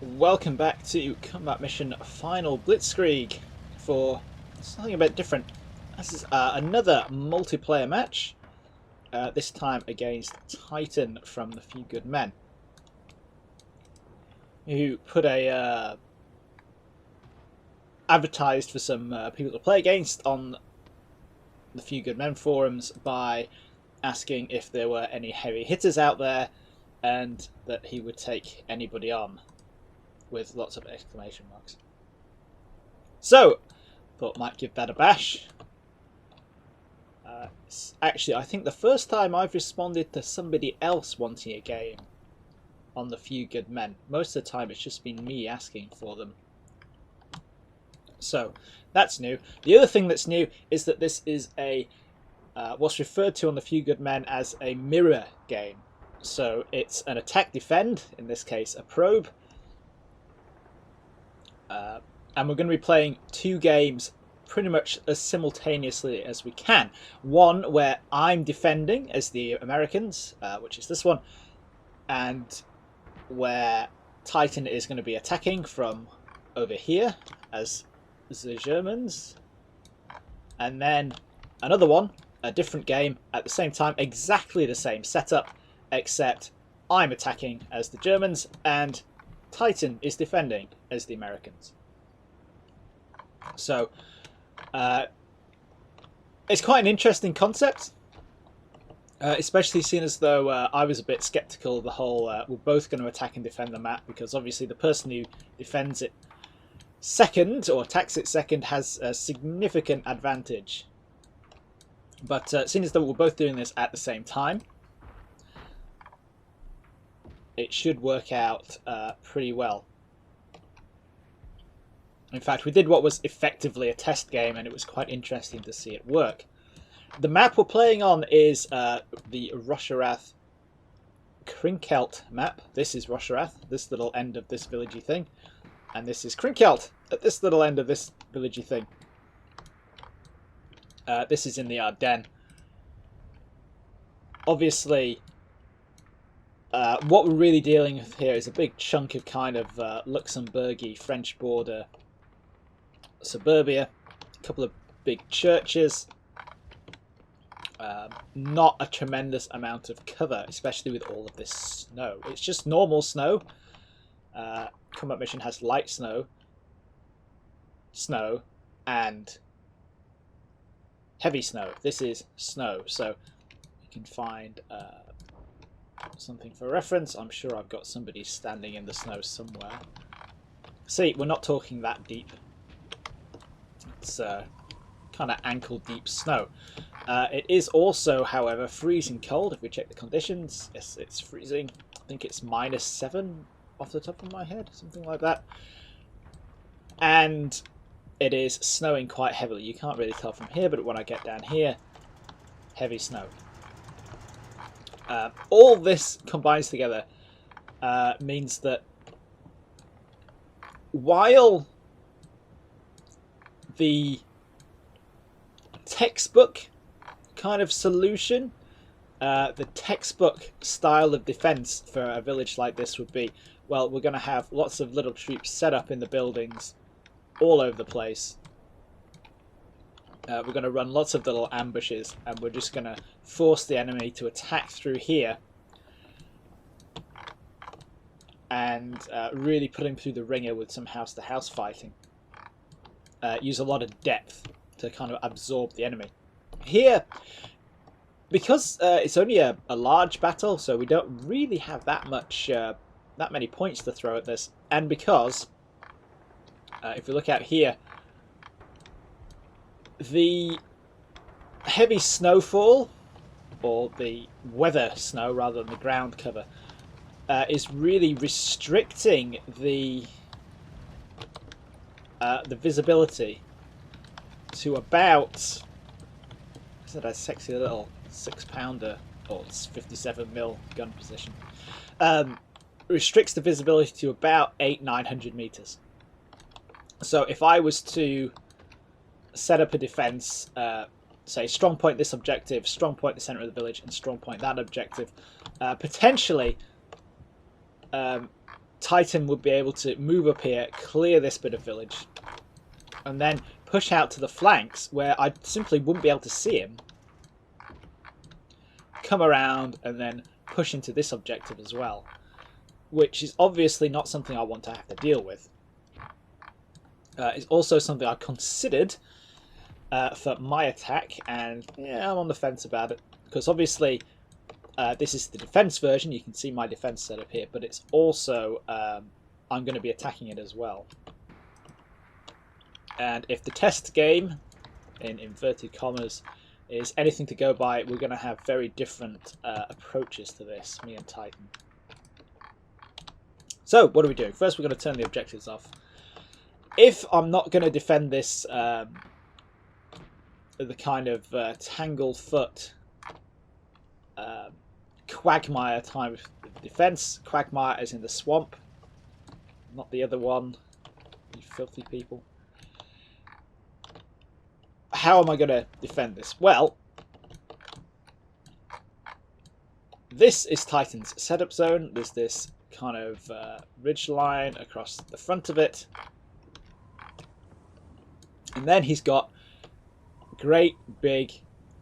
Welcome back to Combat Mission Final Blitzkrieg for something a bit different. This is another multiplayer match, this time against Titan from the Few Good Men, who put a advertised for some people to play against on the Few Good Men forums by asking if there were any heavy hitters out there and that he would take anybody on, with lots of exclamation marks. So, thought might give that a bash. Actually, I think the first time I've responded to somebody else wanting a game on the Few Good Men. Most of the time it's just been me asking for them. So, that's new. The other thing that's new is that this is a what's referred to on the Few Good Men as a mirror game. So it's an attack-defend, in this case a probe. And we're going to be playing two games pretty much as simultaneously as we can. One where I'm defending as the Americans, which is this one, and where Titan is going to be attacking from over here as the Germans. And then another one, a different game at the same time, exactly the same setup, except I'm attacking as the Germans and Titan is defending as the Americans. So it's quite an interesting concept, especially seeing as though I was a bit skeptical of the whole we're both going to attack and defend the map, because obviously the person who defends it second or attacks it second has a significant advantage. But seeing as though we're both doing this at the same time, it should work out pretty well. In fact, we did what was effectively a test game, and it was quite interesting to see it work. The map we're playing on is the Rocherath-Krinkelt map. This is Rocherath, this little end of this villagey thing. And this is Krinkelt, at this little end of this villagey thing. This is in the Ardennes. Obviously, what we're really dealing with here is a big chunk of kind of Luxembourgy French border suburbia, a couple of big churches, not a tremendous amount of cover, especially with all of this snow. It's just normal snow. Combat Mission has light snow, and heavy snow. This is snow, so you can find something for reference. I'm sure I've got somebody standing in the snow somewhere. See, we're not talking that deep. It's kind of ankle deep snow. It is also, however, freezing cold if we check the conditions. Yes, it's freezing. I think it's -7 off the top of my head, something like that. And it is snowing quite heavily. You can't really tell from here, but when I get down here, heavy snow. All this combines together means that while the textbook kind of solution, the textbook style of defense for a village like this would be, well, we're going to have lots of little troops set up in the buildings all over the place. We're going to run lots of little ambushes, and we're just going to force the enemy to attack through here and really put him through the ringer with some house-to-house fighting. Use a lot of depth to kind of absorb the enemy. Here, because it's only a large battle, so we don't really have that many points to throw at this, and because if we look out here, the heavy snowfall, or the weather snow rather than the ground cover, is really restricting the visibility to about, isn't that a sexy little 6-pounder or 57mm gun position? Restricts the visibility to about 800-900 meters. So if I was to set up a defense, say strong point this objective, strong point the center of the village, and strong point that objective, potentially Titan would be able to move up here, clear this bit of village, and then push out to the flanks where I simply wouldn't be able to see him. Come around and then push into this objective as well, which is obviously not something I want to have to deal with. It's also something I considered for my attack, and yeah, I'm on the fence about it, because obviously this is the defense version. You can see my defense setup here, but it's also I'm going to be attacking it as well. And if the test game, in inverted commas, is anything to go by, we're going to have very different approaches to this, me and Titan. So what are we doing? First, we're going to turn the objectives off. If I'm not going to defend this, the kind of Tanglefoot quagmire time of defense. Quagmire is in the swamp, not the other one, you filthy people. How am I going to defend this? Well, this is Titan's setup zone. There's this kind of ridge line across the front of it. And then he's got great big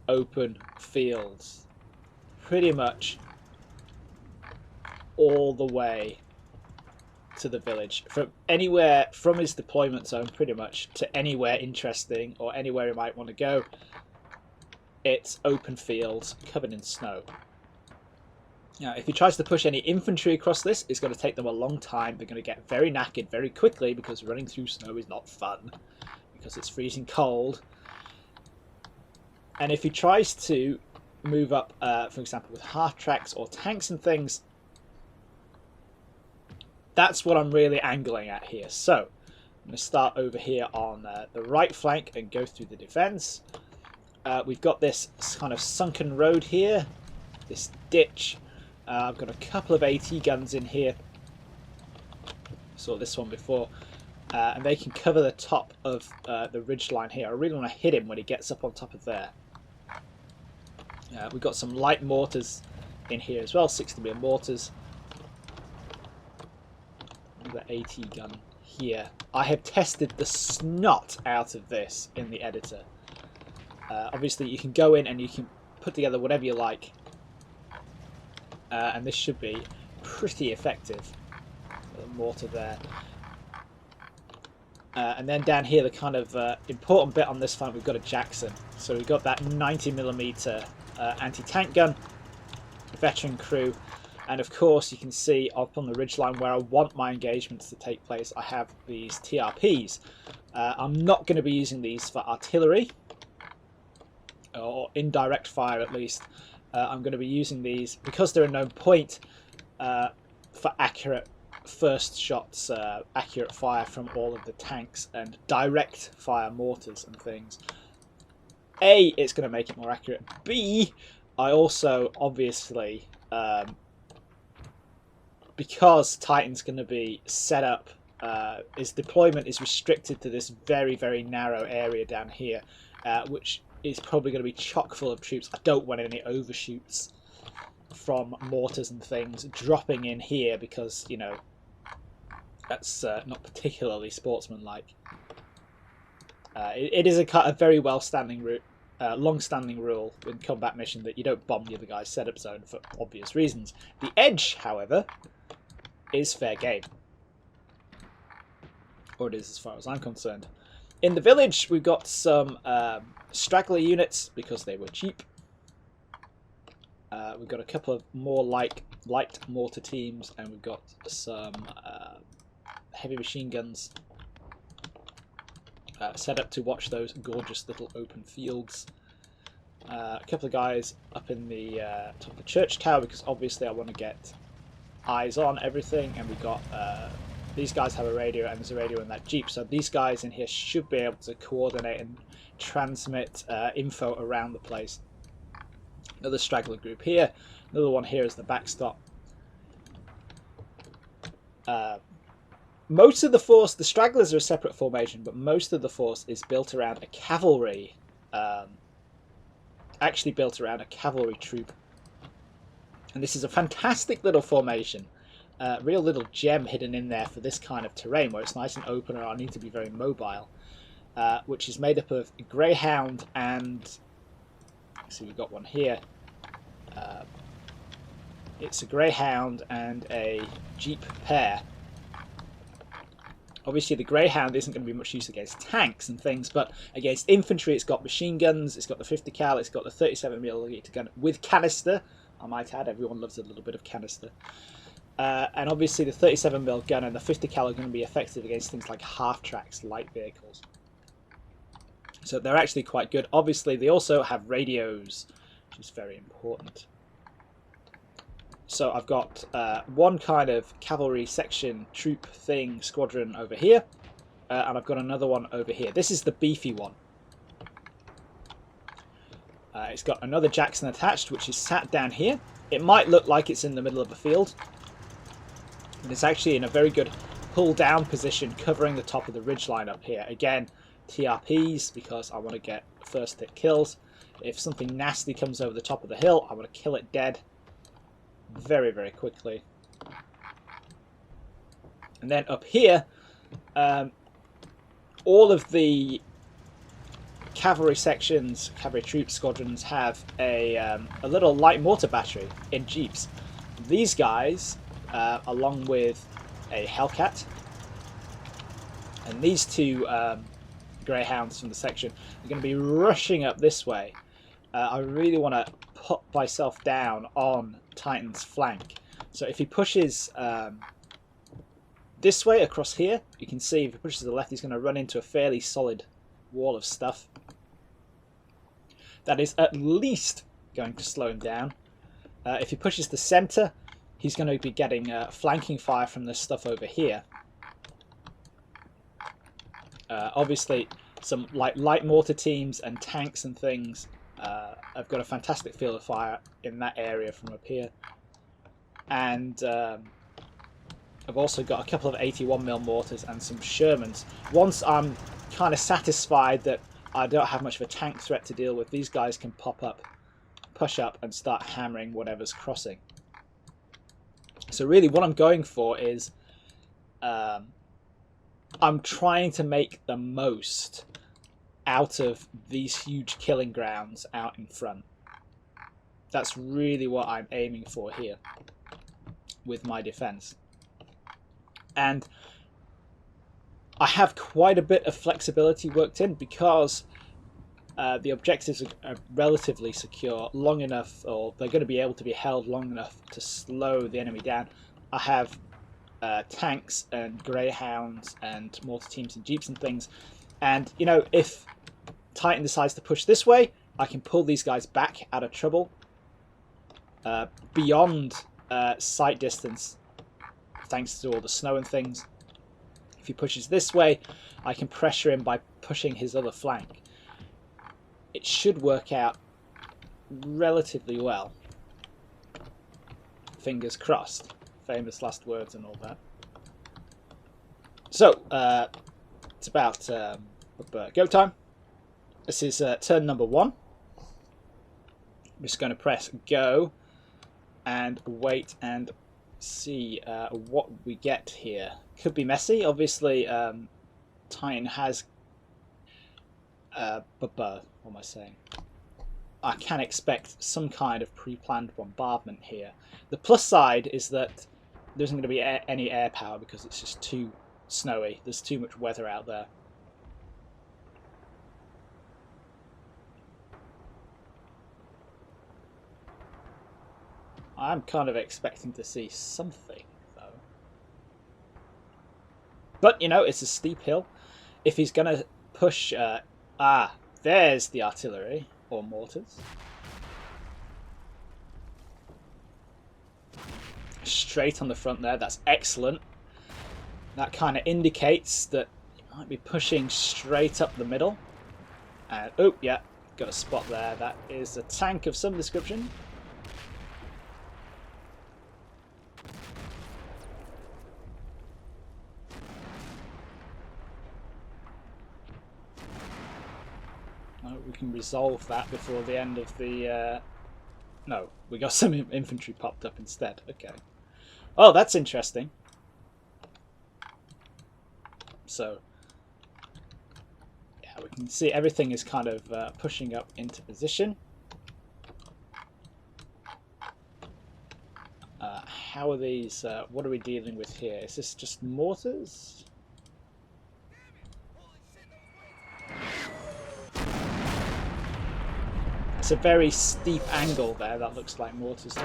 open fields pretty much all the way to the village. From anywhere from his deployment zone pretty much to anywhere interesting or anywhere he might want to go, it's open fields covered in snow. Now, if he tries to push any infantry across this, it's going to take them a long time. They're going to get very knackered very quickly because running through snow is not fun, because it's freezing cold. And if he tries to move up, for example, with half tracks or tanks and things, that's what I'm really angling at here. So I'm going to start over here on the right flank and go through the defense. We've got this kind of sunken road here, this ditch. I've got a couple of AT guns in here. Saw this one before. And they can cover the top of the ridge line here. I really want to hit him when he gets up on top of there. We've got some light mortars in here as well, 60mm mortars. The AT gun here. I have tested the snot out of this in the editor. Obviously you can go in and you can put together whatever you like. And this should be pretty effective. The mortar there. And then down here, the kind of important bit on this front, we've got a Jackson. So we've got that 90mm anti-tank gun, veteran crew, and of course you can see up on the ridgeline where I want my engagements to take place, I have these TRPs. I'm not going to be using these for artillery, or indirect fire at least. I'm going to be using these, because they're a known point, for accurate first shots, accurate fire from all of the tanks and direct fire mortars and things. A, it's going to make it more accurate. B, I also obviously, because Titan's going to be set up, his deployment is restricted to this very, very narrow area down here, which is probably going to be chock full of troops. I don't want any overshoots from mortars and things dropping in here, because, you know, that's not particularly sportsmanlike. It is a very well-standing, long-standing rule in combat mission that you don't bomb the other guy's setup zone for obvious reasons. The edge, however, is fair game. Or it is as far as I'm concerned. In the village, we've got some straggler units because they were cheap. We've got a couple of more light mortar teams, and we've got some heavy machine guns set up to watch those gorgeous little open fields. A couple of guys up in the top of the church tower, because obviously I want to get eyes on everything, and we've got these guys have a radio, and there's a radio in that jeep, so these guys in here should be able to coordinate and transmit info around the place. Another straggler group here, another one here is the backstop. Most of the force, the stragglers are a separate formation, but most of the force is built around a cavalry, actually built around a cavalry troop. And this is a fantastic little formation. real little gem hidden in there for this kind of terrain where it's nice and open and I need to be very mobile, which is made up of a greyhound and, see, we've got one here. It's a greyhound and a jeep pair. Obviously the greyhound isn't going to be much use against tanks and things, but against infantry it's got machine guns, it's got the 50 cal, it's got the 37mm gun with canister. I might add, everyone loves a little bit of canister. And obviously the 37mm gun and the 50 cal are going to be effective against things like half-tracks, light vehicles. So they're actually quite good. Obviously they also have radios, which is very important. So I've got one kind of cavalry section troop thing squadron over here, and I've got another one over here. This is the beefy one. It's got another Jackson attached, which is sat down here. It might look like it's in the middle of the field, but it's actually in a very good pull down position covering the top of the ridgeline up here. Again, TRPs, because I want to get first hit kills. If something nasty comes over the top of the hill, I want to kill it dead very, very quickly. And then up here, all of the cavalry sections, cavalry troop squadrons have a little light mortar battery in jeeps. These guys, along with a Hellcat, and these two greyhounds from the section, are going to be rushing up this way. I really want to put myself down on Titan's flank. So if he pushes this way across here, you can see if he pushes to the left, he's going to run into a fairly solid wall of stuff. That is at least going to slow him down. If he pushes the center, he's going to be getting flanking fire from this stuff over here. Obviously, some light mortar teams and tanks and things have got a fantastic field of fire in that area from up here. And I've also got a couple of 81mm mortars and some Shermans. Once I'm kind of satisfied that I don't have much of a tank threat to deal with, these guys can pop up, push up, and start hammering whatever's crossing. So really what I'm going for is I'm trying to make the most out of these huge killing grounds out in front. That's really what I'm aiming for here with my defense. And I have quite a bit of flexibility worked in because the objectives are relatively secure long enough, or they're going to be able to be held long enough to slow the enemy down. I have tanks and greyhounds and mortar teams and jeeps and things, and you know, if Titan decides to push this way, I can pull these guys back out of trouble beyond sight distance thanks to all the snow and things. If he pushes this way, I can pressure him by pushing his other flank. It should work out relatively well. Fingers crossed. Famous last words and all that. So, it's about go time. This is turn number 1. I'm just going to press go and wait and see what we get here. Could be messy. Obviously, Titan has... what am I saying? I can expect some kind of pre-planned bombardment here. The plus side is that there isn't going to be any air power because it's just too snowy. There's too much weather out there. I'm kind of expecting to see something, though. But, you know, it's a steep hill. If he's going to push... there's the artillery, or mortars. Straight on the front there, that's excellent. That kind of indicates that he might be pushing straight up the middle. And, oh, yeah, got a spot there. That is a tank of some description. We can resolve that before the end of the... No, we got some infantry popped up instead. Okay. Oh, that's interesting. So, yeah, we can see everything is kind of pushing up into position. How are these? What are we dealing with here? Is this just mortars? It's a very steep angle there. That looks like mortars.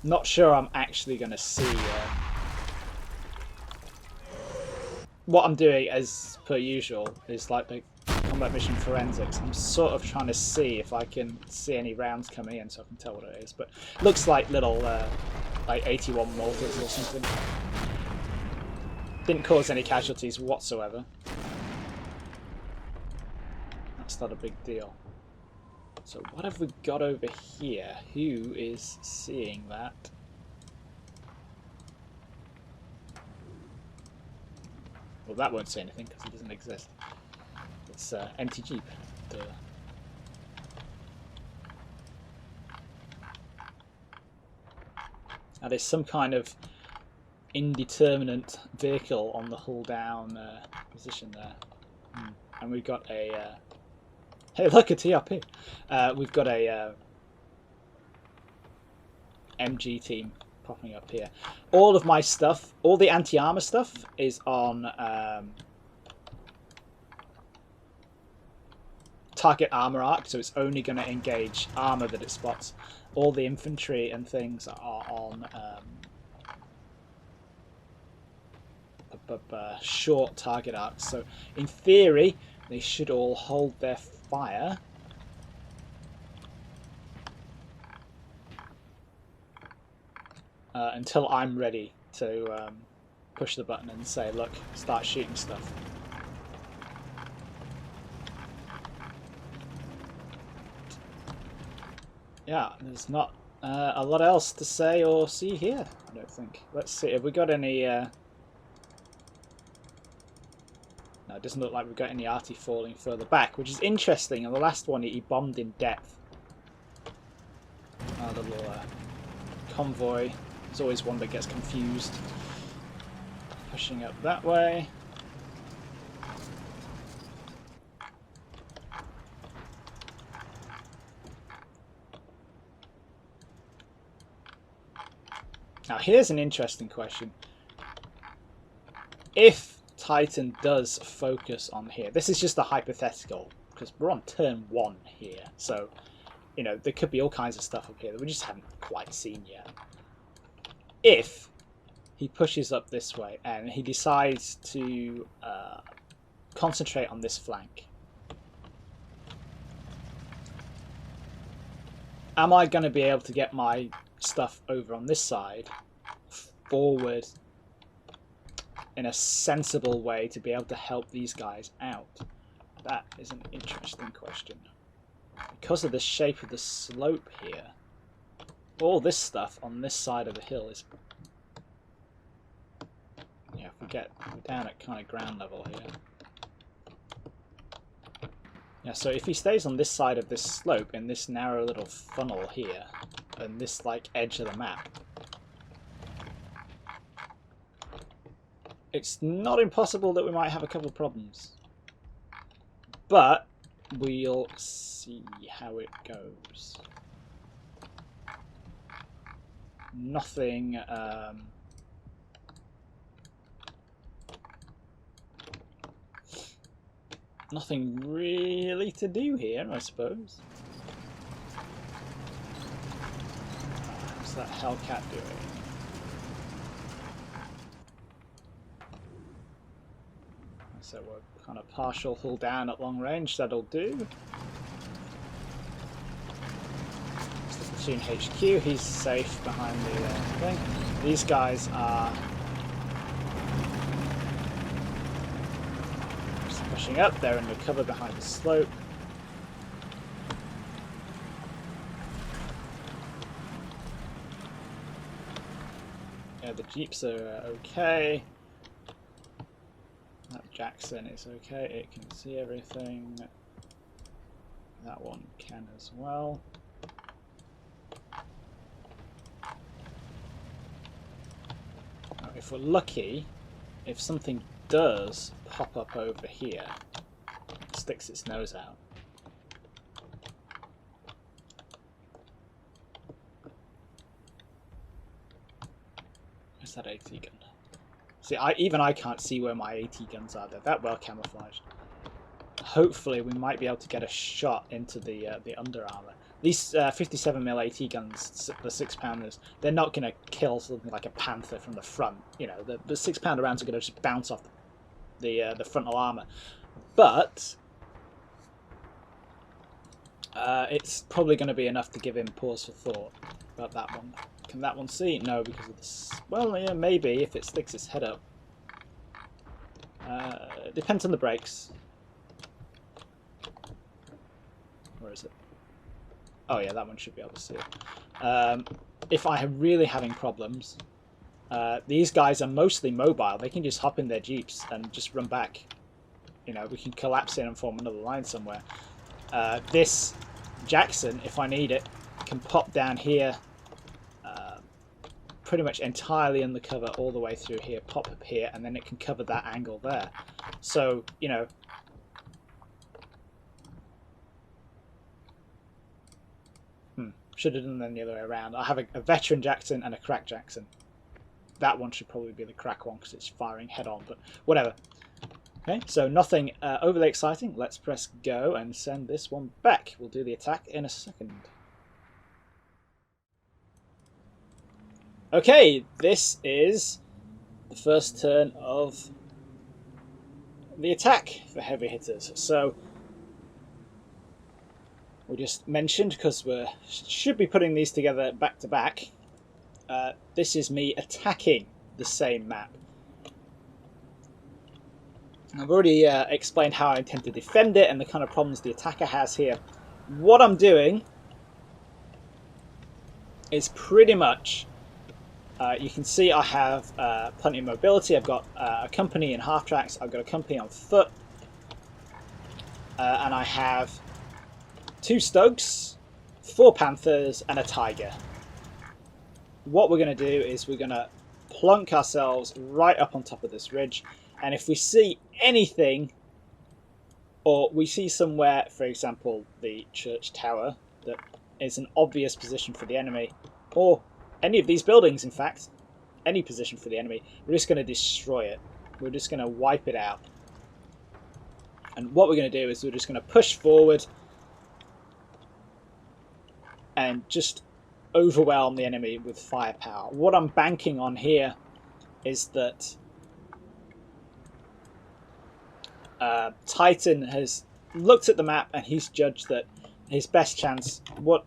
Not sure I'm actually going to see what I'm doing, as per usual, is like the combat mission forensics. I'm sort of trying to see if I can see any rounds coming in so I can tell what it is. But it looks like little like 81 mortars or something. Didn't cause any casualties whatsoever. That's not a big deal. So what have we got over here? Who is seeing that? Well, that won't say anything because it doesn't exist. It's empty Jeep. Duh. Now there's some kind of indeterminate vehicle on the hull down position there. And we've got a... hey, look, a TRP. We've got a MG team popping up here. All of my stuff, all the anti-armor stuff is on target armor arc, so it's only going to engage armor that it spots. All the infantry and things are on short target arcs. So in theory, they should all hold their fire. Until I'm ready to push the button and say, look, start shooting stuff. Yeah, there's not a lot else to say or see here, I don't think. Let's see, have we got any... No, it doesn't look like we've got any arty falling further back, which is interesting. On the last one, he bombed in depth. Our little convoy. There's always one that gets confused. Pushing up that way. Now here's an interesting question. If Titan does focus on here, this is just a hypothetical, because we're on turn 1 here, so, you know, there could be all kinds of stuff up here that we just haven't quite seen yet. If he pushes up this way and he decides to concentrate on this flank, am I going to be able to get my stuff over on this side forward in a sensible way to be able to help these guys out? That is an interesting question. Because of the shape of the slope here, all this stuff on this side of the hill is... yeah, if we get down at kind of ground level here. Yeah, so if he stays on this side of this slope in this narrow little funnel here, and this like edge of the map, it's not impossible that we might have a couple of problems. But we'll see how it goes. Nothing nothing really to do here, I suppose. What's that Hellcat doing? So we're kind of partial hull down at long range, that'll do. Platoon HQ, he's safe behind the thing. These guys are just pushing up, they're in the cover behind the slope. Yeah, the jeeps are okay. That Jackson is okay, it can see everything. That one can as well. Now, if we're lucky, if something does pop up over here, it sticks its nose out. Where's that AT gun? See, even I can't see where my AT guns are. They're that well camouflaged. Hopefully, we might be able to get a shot into the under armor. These 57mm AT guns, the 6-pounders, they're not going to kill something like a Panther from the front. You know, the 6-pounder rounds are going to just bounce off the frontal armor. But it's probably going to be enough to give him pause for thought about that one. Can that one see? No, because of this. Well, yeah, maybe if it sticks its head up. Depends on the brakes. Where is it? Oh yeah, that one should be able to see it. If I am really having problems, these guys are mostly mobile. They can just hop in their jeeps and just run back. You know, we can collapse in and form another line somewhere. This Jackson, if I need it, can pop down here. Pretty much entirely in the cover all the way through here, pop up here, and then it can cover that angle there. So, you know, should have done them the other way around. I have a veteran Jackson and a crack Jackson. That one should probably be the crack one because it's firing head on, but whatever. Okay, so nothing overly exciting. Let's press go and send this one back. We'll do the attack in a second. Okay, this is the first turn of the attack for heavy hitters. So we just mentioned, because we should be putting these together back to back, this is me attacking the same map. I've already explained how I intend to defend it and the kind of problems the attacker has here. What I'm doing is pretty much, you can see I have plenty of mobility. I've got a company in half tracks, I've got a company on foot, and I have 2 Stokes, 4 Panthers, and a Tiger. What we're going to do is we're going to plunk ourselves right up on top of this ridge, and if we see anything, or we see somewhere, for example, the church tower, that is an obvious position for the enemy, or any of these buildings, in fact, any position for the enemy, we're just going to destroy it. We're just going to wipe it out. And what we're going to do is we're just going to push forward and just overwhelm the enemy with firepower. What I'm banking on here is that Titan has looked at the map and he's judged that his best chance, what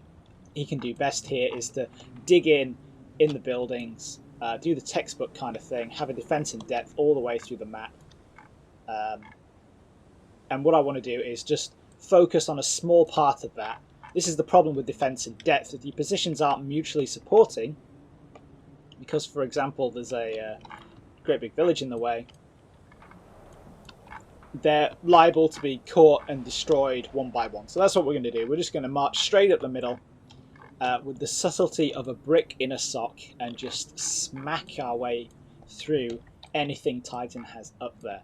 he can do best here, is to dig in the buildings, do the textbook kind of thing, have a defense in depth all the way through the map. And what I want to do is just focus on a small part of that. This is the problem with defense in depth, that the positions aren't mutually supporting, because, for example, there's a great big village in the way. They're liable to be caught and destroyed one by one. So that's what we're going to do. We're just going to march straight up the middle with the subtlety of a brick in a sock and just smack our way through anything Titan has up there.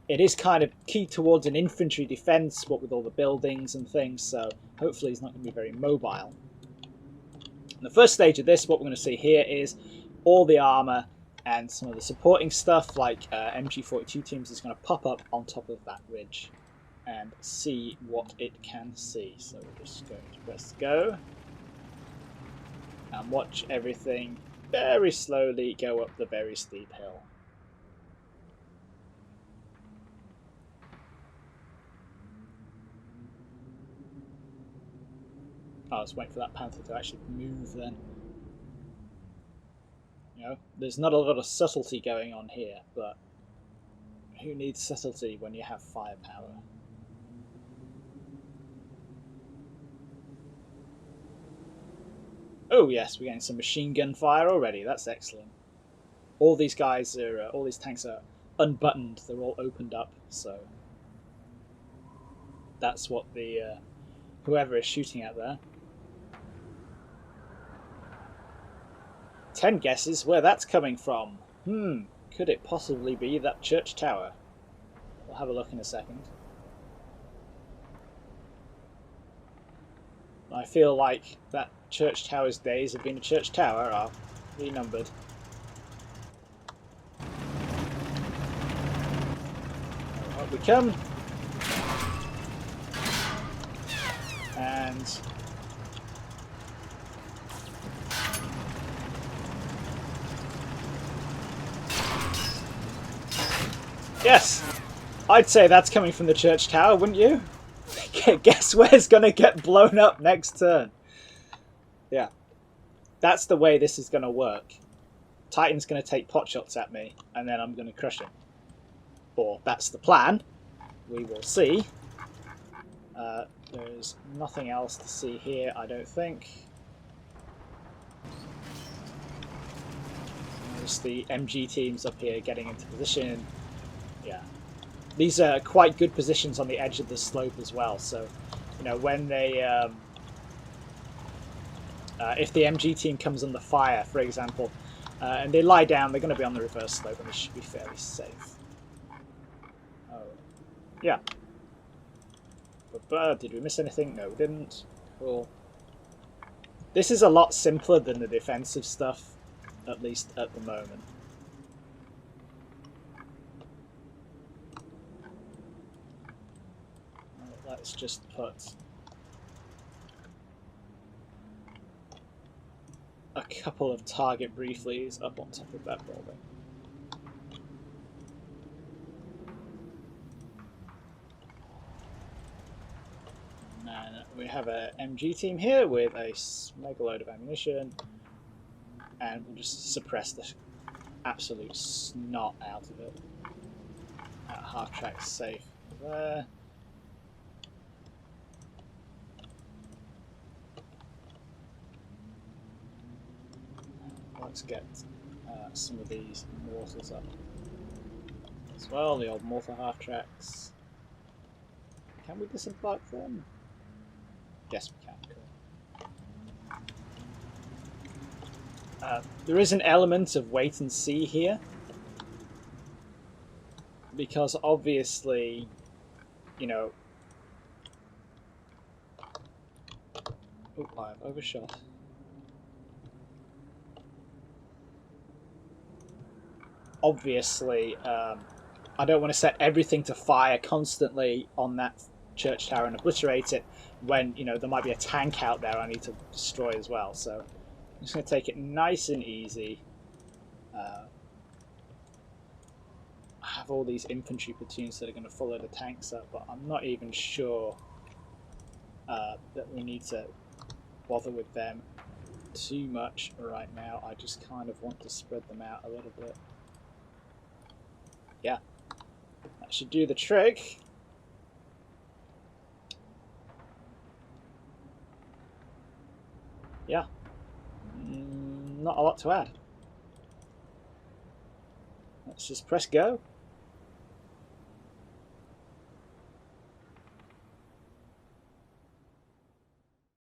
It is kind of key towards an infantry defense, what with all the buildings and things, so hopefully he's not going to be very mobile. In the first stage of this, what we're going to see here is all the armor and some of the supporting stuff, like MG42 teams, is going to pop up on top of that ridge and see what it can see. So we're just going to press go and watch everything very slowly go up the very steep hill. I was waiting for that Panther to actually move then. You know, there's not a lot of subtlety going on here, but who needs subtlety when you have firepower? Oh yes, we're getting some machine gun fire already, that's excellent. all these guys are, all these tanks are unbuttoned. They're all opened up, so that's what the whoever is shooting at there. 10 guesses where that's coming from. Could it possibly be that church tower? We'll have a look in a second. I feel like that church tower's days of being a church tower are renumbered. Up we come. And yes! I'd say that's coming from the church tower, wouldn't you? Guess where's going to get blown up next turn? Yeah. That's the way this is going to work. Titan's going to take pot shots at me, and then I'm going to crush him. Or that's the plan. We will see. There's nothing else to see here, I don't think. There's the MG teams up here getting into position. Yeah. These are quite good positions on the edge of the slope as well, so, you know, when they... if the MG team comes under fire, for example, and they lie down, they're going to be on the reverse slope, and they should be fairly safe. Oh, yeah. But did we miss anything? No, we didn't. Cool. This is a lot simpler than the defensive stuff, at least at the moment. Let's just put a couple of target brieflies up on top of that building. And we have a MG team here with a mega load of ammunition, and we'll just suppress the absolute snot out of it. Half track's safe there. Let's get some of these mortars up as well, the old mortar half tracks. Can we disembark them? Yes, we can. Cool. There is an element of wait and see here, because obviously, you know... Oh, I've overshot. Obviously, I don't want to set everything to fire constantly on that church tower and obliterate it when, you know, there might be a tank out there I need to destroy as well. So I'm just going to take it nice and easy. I have all these infantry platoons that are going to follow the tanks up, but I'm not even sure that we need to bother with them too much right now. I just kind of want to spread them out a little bit. Yeah, that should do the trick. Yeah, not a lot to add. Let's just press go.